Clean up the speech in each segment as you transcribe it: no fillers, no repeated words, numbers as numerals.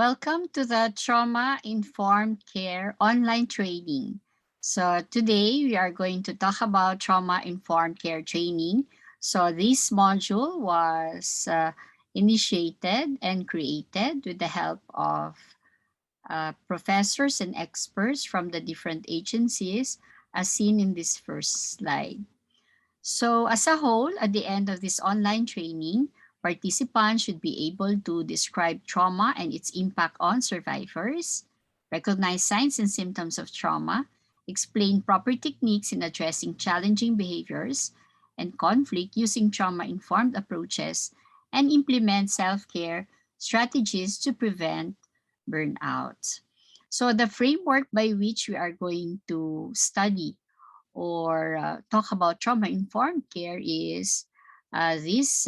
Welcome to the Trauma Informed Care online training. So today we are going to talk about trauma informed care training. So this module was initiated and created with the help of professors and experts from the different agencies as seen in this first slide. So as a whole, at the end of this online training, participants should be able to describe trauma and its impact on survivors, recognize signs and symptoms of trauma, explain proper techniques in addressing challenging behaviors and conflict using trauma-informed approaches, and implement self-care strategies to prevent burnout. So the framework by which we are going to study or talk about trauma-informed care is this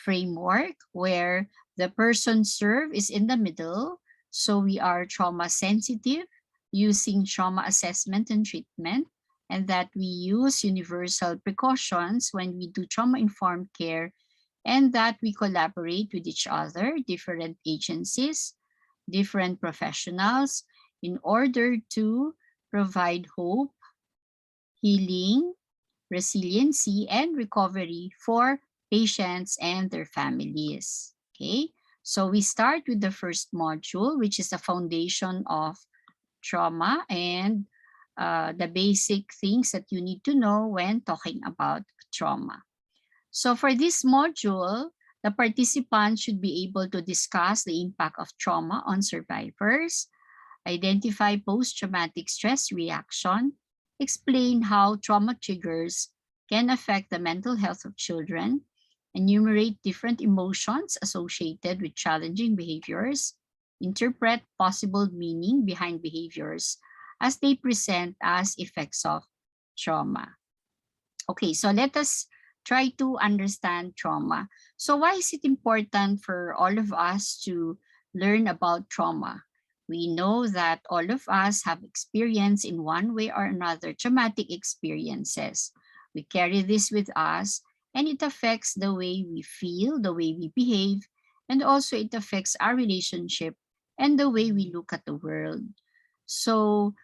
framework where the person served is in the middle. So we are trauma sensitive using trauma assessment and treatment, and that we use universal precautions when we do trauma-informed care, and that we collaborate with each other, different agencies, different professionals, in order to provide hope, healing, resiliency, and recovery for patients and their families. Okay, so we start with the first module, which is the foundation of trauma and the basic things that you need to know when talking about trauma. So for this module, the participants should be able to discuss the impact of trauma on survivors, identify post-traumatic stress reaction, explain how trauma triggers can affect the mental health of children, enumerate different emotions associated with challenging behaviors, interpret possible meaning behind behaviors as they present as effects of trauma. Okay, so let us try to understand trauma. So why is it important for all of us to learn about trauma? We know that all of us have experienced in one way or another traumatic experiences. We carry this with us, and it affects the way we feel, the way we behave, and also it affects our relationship and the way we look at the world. So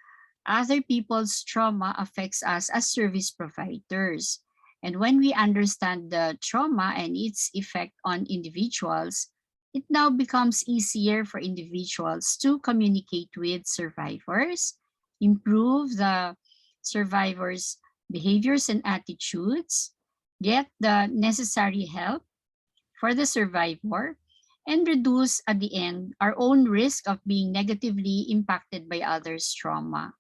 other people's trauma affects us as service providers. And when we understand the trauma and its effect on individuals, it now becomes easier for individuals to communicate with survivors, improve the survivors' behaviors and attitudes, get the necessary help for the survivor, and reduce at the end our own risk of being negatively impacted by others' trauma.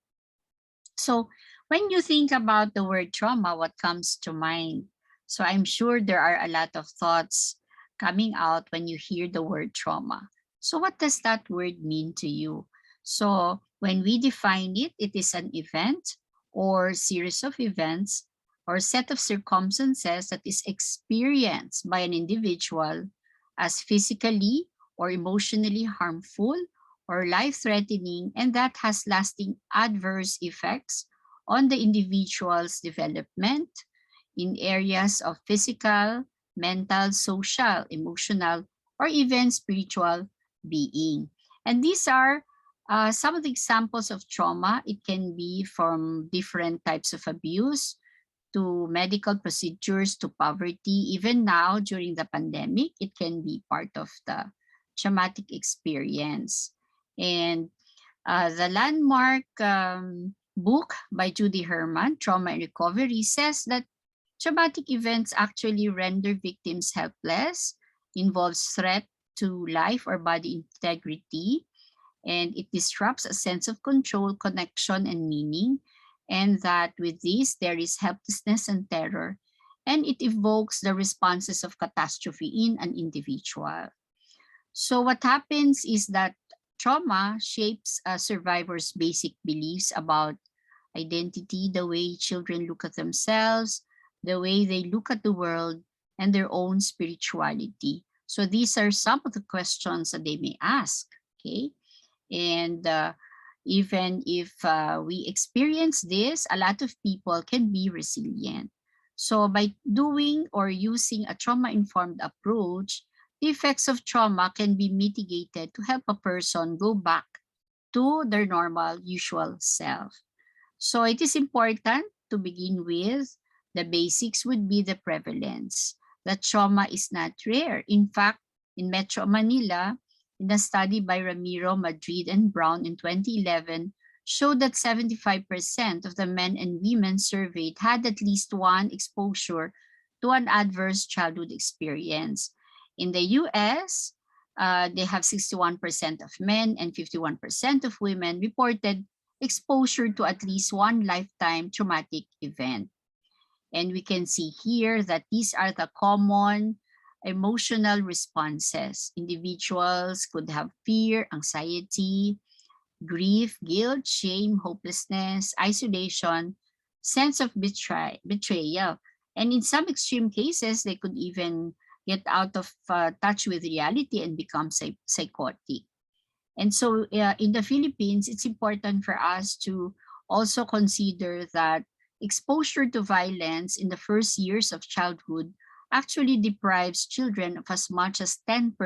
So when you think about the word trauma, what comes to mind? So I'm sure there are a lot of thoughts coming out when you hear the word trauma. So what does that word mean to you? So when we define it, it is an event or series of events or set of circumstances that is experienced by an individual as physically or emotionally harmful or life-threatening, and that has lasting adverse effects on the individual's development in areas of physical, mental, social, emotional, or even spiritual being. And these are some of the examples of trauma. It can be from different types of abuse to medical procedures to poverty. Even now, during the pandemic, it can be part of the traumatic experience. And the landmark book by Judy Herman, Trauma and Recovery, says that traumatic events actually render victims helpless, involves threat to life or body integrity, and it disrupts a sense of control, connection, and meaning. And that with this, there is helplessness and terror, and it evokes the responses of catastrophe in an individual. So what happens is that trauma shapes a survivor's basic beliefs about identity, the way children look at themselves, the way they look at the world, and their own spirituality. So these are some of the questions that they may ask, okay? And even if we experience this, a lot of people can be resilient. So by doing or using a trauma-informed approach, the effects of trauma can be mitigated to help a person go back to their normal, usual self. So it is important to begin with. The basics would be the prevalence. That trauma is not rare. In fact, in Metro Manila, in a study by Ramiro, Madrid, and Brown in 2011, showed that 75% of the men and women surveyed had at least one exposure to an adverse childhood experience. In the US, they have 61% of men and 51% of women reported exposure to at least one lifetime traumatic event. And we can see here that these are the common emotional responses. Individuals could have fear, anxiety, grief, guilt, shame, hopelessness, isolation, sense of betrayal. And in some extreme cases, they could even get out of touch with reality and become psychotic. And so in the Philippines, it's important for us to also consider that exposure to violence in the first years of childhood actually deprives children of as much as 10%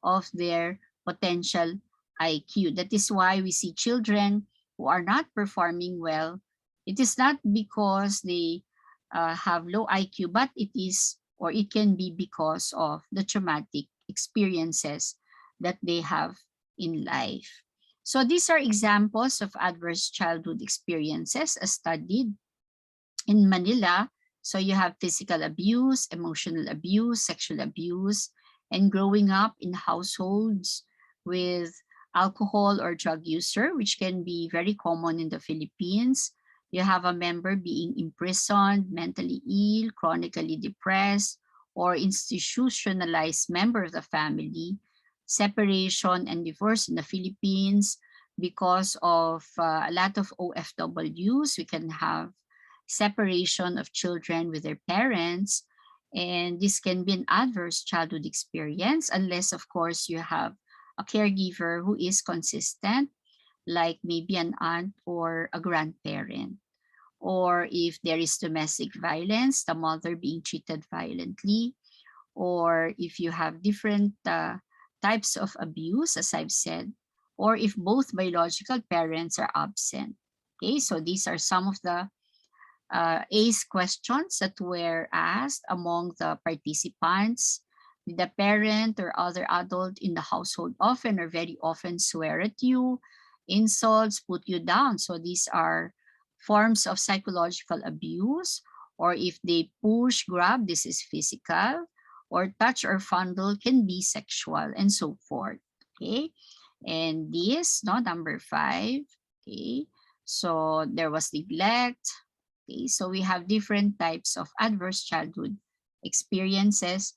of their potential IQ. That is why we see children who are not performing well. It is not because they have low IQ, but it is, or it can be because of the traumatic experiences that they have in life. So these are examples of adverse childhood experiences as studied in Manila. So you have physical abuse, emotional abuse, sexual abuse, and growing up in households with alcohol or drug user, which can be very common in the Philippines. You have a member being imprisoned, mentally ill, chronically depressed, or institutionalized member of the family, separation and divorce in the Philippines because of a lot of OFWs. We can have separation of children with their parents, and this can be an adverse childhood experience unless, of course, you have a caregiver who is consistent, like maybe an aunt or a grandparent. Or if there is domestic violence, the mother being treated violently, or if you have different types of abuse, as I've said, or if both biological parents are absent. Okay, so these are some of the ACE questions that were asked among the participants. Did the parent or other adult in the household often or very often swear at you, insults, put you down? So these are forms of psychological abuse. Or if they push, grab, this is physical. Or touch or fondle can be sexual, and so forth. Okay, and this, no, number 5. Okay, so there was neglect. Okay, so we have different types of adverse childhood experiences.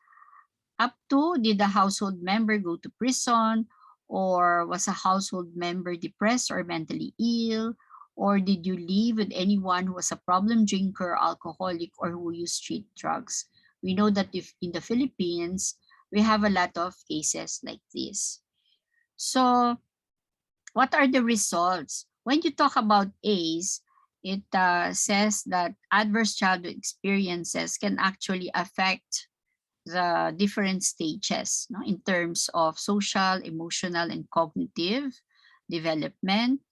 Up to, did the household member go to prison, or was a household member depressed or mentally ill, or did you live with anyone who was a problem drinker, alcoholic, or who used street drugs? We know that if in the Philippines, we have a lot of cases like this. So what are the results? When you talk about ACE, it says that adverse childhood experiences can actually affect the different stages, no, in terms of social, emotional, and cognitive development,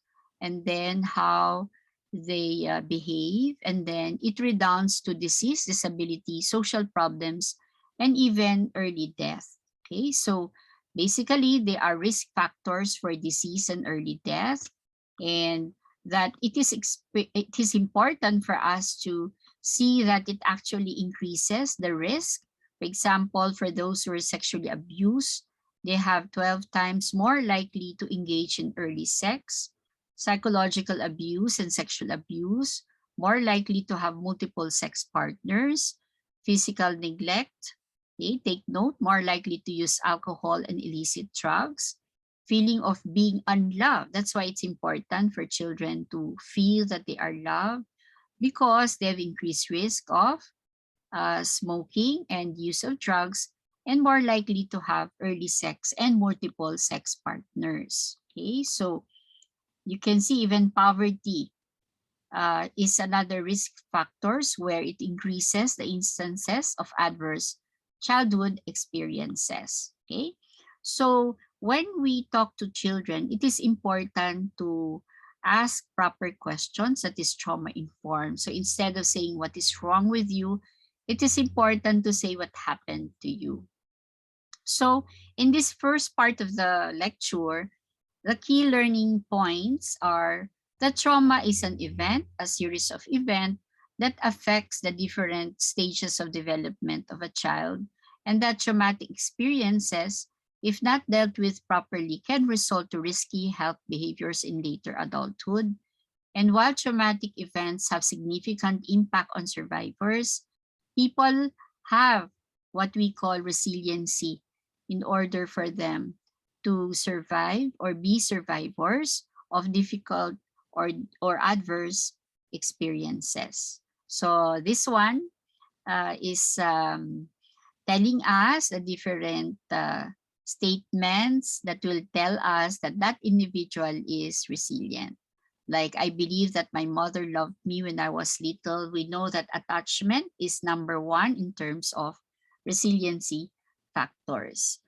and then how they behave, and then it redounds to disease, disability, social problems, and even early death. Okay, so basically they are risk factors for disease and early death, and that it is important for us to see that it actually increases the risk. For example, for those who are sexually abused, they have 12 times more likely to engage in early sex. Psychological abuse and sexual abuse, more likely to have multiple sex partners. Physical neglect, okay, take note, more likely to use alcohol and illicit drugs. Feeling of being unloved, that's why it's important for children to feel that they are loved, because they have increased risk of smoking and use of drugs, and more likely to have early sex and multiple sex partners. Okay, so you can see even poverty is another risk factors where it increases the instances of adverse childhood experiences. Okay, so when we talk to children, it is important to ask proper questions that is trauma informed. So instead of saying what is wrong with you, it is important to say what happened to you. So in this first part of the lecture, the key learning points are that trauma is an event, a series of events that affects the different stages of development of a child, and that traumatic experiences, if not dealt with properly, can result to risky health behaviors in later adulthood. And while traumatic events have significant impact on survivors, people have what we call resiliency in order for them to survive or be survivors of difficult or, or adverse experiences. So this one is telling us the different statements that will tell us that that individual is resilient. Like, I believe that my mother loved me when I was little. We know that attachment is number one in terms of resiliency factors.